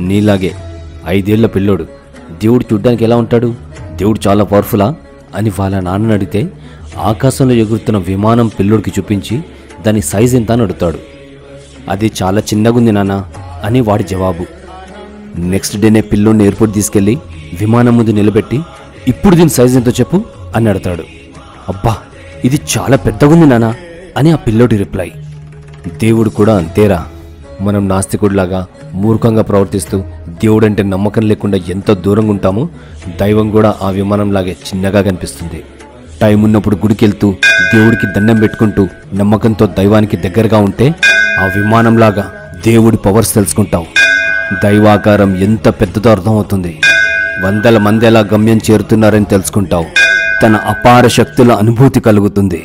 నీలాగే 5 ఏళ్ల పిల్లోడు దేవుడు చూడ్డానికి ఎలా ఉంటాడు, దేవుడు చాలా పవర్ఫులా అని వాళ్ళ నాన్నని అడిగితే ఆకాశంలో ఎగురుతున్న విమానం పిల్లోడికి చూపించి దాని సైజ్ ఎంత అని అడుగుతాడు. అది చాలా చిన్నగుంది నాన్న అని వాడి జవాబు. నెక్స్ట్ డేనే పిల్లోడిని ఎయిర్పోర్ట్ తీసుకెళ్ళి విమానం ముందు నిలబెట్టి ఇప్పుడు దీని సైజ్ ఎంతో చెప్పు అని అడతాడు. అబ్బా ఇది చాలా పెద్దగుంది నాన్న అని ఆ పిల్లోడి రిప్లై. దేవుడు కూడా అంతేరా, మనం నాస్తికుడిలాగా మూర్ఖంగా ప్రవర్తిస్తూ దేవుడంటే నమ్మకం లేకుండా ఎంత దూరంగా ఉంటామో దైవం కూడా ఆ విమానంలాగే చిన్నగా కనిపిస్తుంది. టైం ఉన్నప్పుడు గుడికి వెళ్తూ దేవుడికి దండం పెట్టుకుంటూ నమ్మకంతో దైవానికి దగ్గరగా ఉంటే ఆ విమానంలాగా దేవుడి పవర్స్ తెలుసుకుంటావు. దైవాకారం ఎంత పెద్దదో అర్థమవుతుంది. 100 మంది ఎలా గమ్యం చేరుతున్నారని తెలుసుకుంటావు. తన అపార శక్తుల అనుభూతి కలుగుతుంది.